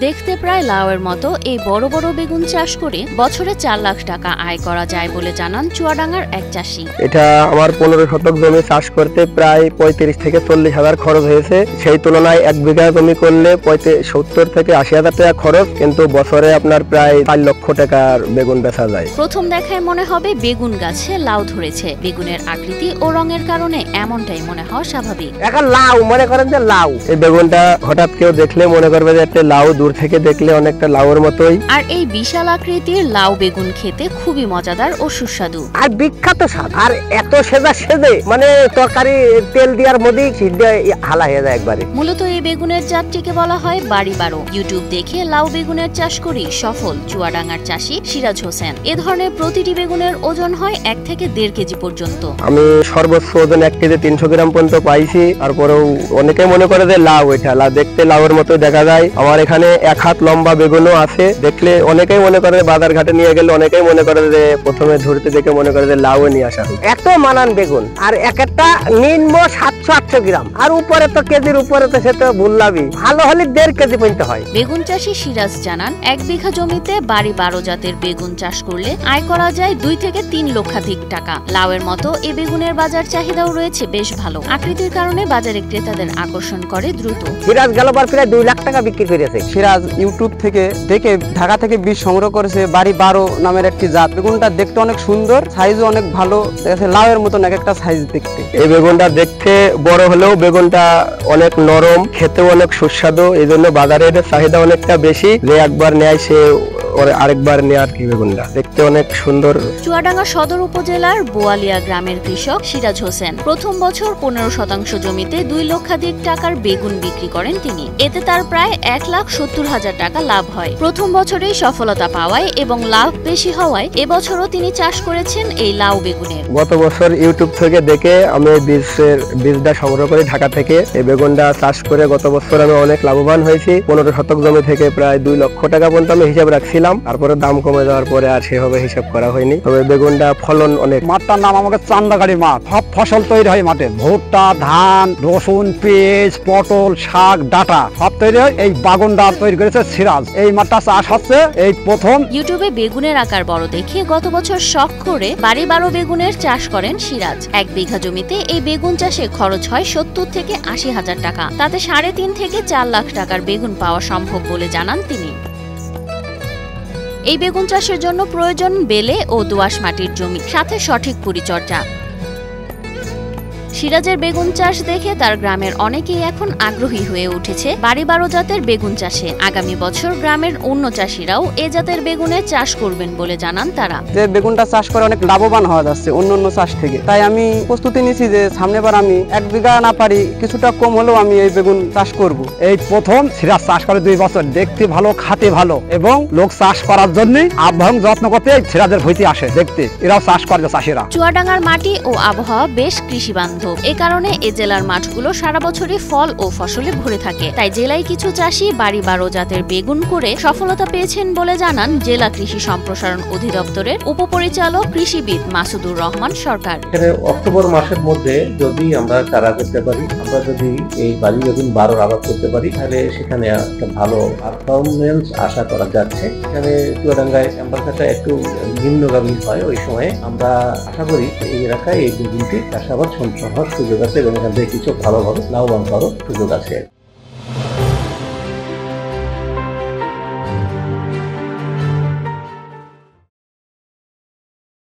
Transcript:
দেখতে প্রায় লাউয়ের মতো এই বড় বড় বেগুন চাষ করে বছরে 4 লাখ টাকা আয় করা যায় বলে জানান চুয়াডাঙ্গার এক চাষি। এটা আমার 15 শতক জমি চাষ করতে প্রায় 35 থেকে 40 হাজার খরচ হয়েছে। সেই তুলনায় 1 বিঘা জমি করলে 70 থেকে 80 হাজার টাকা খরচ, কিন্তু বছরে আপনার প্রায় 4 লক্ষ টাকার বেগুন বেচা যায়। প্রথম দেখায় মনে হবে বেগুন গাছে লাউ ধরেছে। বেগুনের আকৃতি ও রঙের কারণে এমনটাই মনে হয় স্বাভাবিক। এখন লাউ মনে করেন যে লাউ, এই বেগুনটা হঠাৎ কেউ দেখলে মনে করবে যে একটা লাউ, দূর থেকে দেখলে অনেকটা লাউয়ের মতোই। আর এই বিশাল আকৃতির লাউ বেগুন খেতে খুবই মজাদার ও সুস্বাদু আর বিখ্যাত স্বাদ। আর এত সেজে মানে তরকারি তেল দেওয়ার মধ্যেই হালা হয়ে যায় একবারে। মূলত এই বেগুনের জাতটিকে বলা হয় বাড়ি 12। ইউটিউব দেখে লাউ বেগুনের চাষ করি সফল চুয়াডাঙ্গার চাষি সিরাজ হোসেন। এ ধরনের প্রতিটি বেগুনের ওজন হয় 1 থেকে 1.5 কেজি পর্যন্ত। আমি সর্বোচ্চ ওজন 1 কেজি 300 গ্রাম পর্যন্ত পাইছি। তারপরেও অনেকে মনে করে যে লাউ, এটা দেখতে লাউয়ের মতো দেখা যায়। আমার এখানে 1 হাত লম্বা বেগুনও আছে। দেখলে অনেকেই মনে করে, বাজার ঘাটে নিয়ে গেলে অনেকেই মনে করে যে প্রথমে ধরতে দেখে মনে করে যে লাউ নিয়ে আসা। এত মানান বেগুন, আর এক একটা নিম্ন 700-800 গ্রাম, আর উপরে তো কেজির উপরে তো সে তো ভুললামই, ভালো হলে 1.5 কেজি পর্যন্ত হয়। বেগুন চাষি সিরাজ জানান, 1 বিঘা জমিতে বাড়ি 12 জাতের বেগুন চাষ করলে আয় করা যায় 2 থেকে 3 লক্ষাধিক টাকা। লাউয়ের মতো এই বেগুনের বাজার চাহিদাও রয়েছে বেশ ভালো। আকৃতির কারণে বাজারে ক্রেতাদের আকর্ষণ করে দ্রুত। সিরাজ গেলবার প্রায় 2 লাখ টাকা বিক্রি করেছে। সিরাজ ইউটিউব থেকে দেখে ঢাকা থেকে বীজ সংগ্রহ করেছে বাড়ি 12 নামের একটি জাত। বেগুনটা দেখতে অনেক সুন্দর, সাইজও অনেক ভালো, লাউয়ের মতন এক একটা সাইজ দেখতে। এই বেগুনটা দেখতে বড় হলেও বেগুনটা অনেক নরম, খেতেও অনেক সুস্বাদু। এই জন্য বাজারে এর চাহিদা অনেকটা বেশি। যে একবার নেয় সে আরেকবার নেয়ার কি। বেগুনটা দেখতে অনেক সুন্দর। চুয়াডাঙ্গা সদর উপজেলার বোয়ালিয়া গ্রামের কৃষক সিরাজ হোসেন প্রথম বছর 15% জমিতে 2 লক্ষাধিক টাকার বেগুন বিক্রি করেন তিনি। এতে তার প্রায় 1,70,000 টাকা লাভ হয়। প্রথম বছরেই সফলতা পাওয়ায় এবং লাভ বেশি হওয়ায় এবছরও তিনি চাষ করেছেন এই লাউ বেগুনের। গত বছর ইউটিউব থেকে দেখে আমি বীজটা সংগ্রহ করি ঢাকা থেকে। এই বেগুনটা চাষ করে গত বছর আমি অনেক লাভবান হয়েছি। 15 শতক জমি থেকে প্রায় 2 লক্ষ টাকা পর্যন্ত আমি হিসাব রাখছিলাম। তারপরে দাম কমে যাওয়ার পরে আর সেভাবে হিসাব করা হয়নি। তবে বেগুনটা ফলন অনেক। মাঠটার নাম আমাকে চান্দাগাড়ি মাঠ। সব ফসল তৈরি হয় মাঠে, ভুট্টা, ধান, রসুন, পেঁয়াজ, পটল, শাক, ডাটা সব তৈরি হয়। এই বাগুনটা তৈরি করেছে সিরাজ। এই মাঠটা চাষ হচ্ছে এই প্রথম। ইউটিউবে বেগুনের আকার বড় দেখে গত বছর শখ করে বাড়ি 12 বেগুনের চাষ করেন সিরাজ। 1 বিঘা জমিতে এই বেগুন চাষে খরচ হয় 70 থেকে 80 হাজার টাকা। তাতে 3.5 থেকে 4 লাখ টাকার বেগুন পাওয়া সম্ভব বলে জানান তিনি। এই বেগুন চাষের জন্য প্রয়োজন বেলে ও দোআঁশ মাটির জমি, সাথে সঠিক পরিচর্যা। সিরাজের বেগুন চাষ দেখে তার গ্রামের অনেকেই এখন আগ্রহী হয়ে উঠেছে বাড়ি 12 জাতের বেগুন চাষে। আগামী বছর গ্রামের অন্য চাষিরাও এ জাতের বেগুনের চাষ করবেন বলে জানান তারা। যে বেগুনটা চাষ করে অনেক লাভবান হওয়া যাচ্ছে অন্য চাষ থেকে। তাই আমি প্রস্তুতি নিয়েছি যে সামনেবার আমি 1 বিঘা না পারি, কিছুটা কম হলেও আমি এই বেগুন চাষ করব। এই প্রথম সিরাজ চাষ করে 2 বছর। দেখতে ভালো, খাতে ভালো, এবং লোক চাষ করার জন্য আবহাওয়া যত্ন করতে সিরাজের ভইতে আসে দেখতে। এরাও চাষ করে চাষিরা। চুয়াডাঙ্গার মাটি ও আবহাওয়া বেশ কৃষি বান্ধব। এ কারণে এ জেলার মাঠগুলো সারা বছরই ফল ও ফসলে ভরে থাকে। তাই জেলায় কিছু চাষি বাড়ি 12 জাতের বেগুন করে সফলতা পেয়েছেন বলে জানান জেলা কৃষি সম্প্রসারণ অধিদপ্তরের উপপরিচালক কৃষিবিদ মাসুদুর রহমান সরকার। এখানে অক্টোবর মাসের মধ্যে যদি আমরা চারা করতে পারি, আমরা যদি এই বাড়ি বেগুন 12 আবাদ করতে পারি, তাহলে সেখানে একটা ভালো পারফরমেন্স আশা করা যাচ্ছে। এখানে চুয়াডাঙ্গায় টেম্পারেচারটা একটু নিম্নগামী হয়, ওই সময়ে আমরা আশা করি এই এলাকায় এই বেগুনটি চাষাবাদ সম্পন্ন হওয়ার সুযোগ আছে এবং এখান থেকে কিছু ভালোভাবে লাভবান হওয়ার সুযোগ আছে।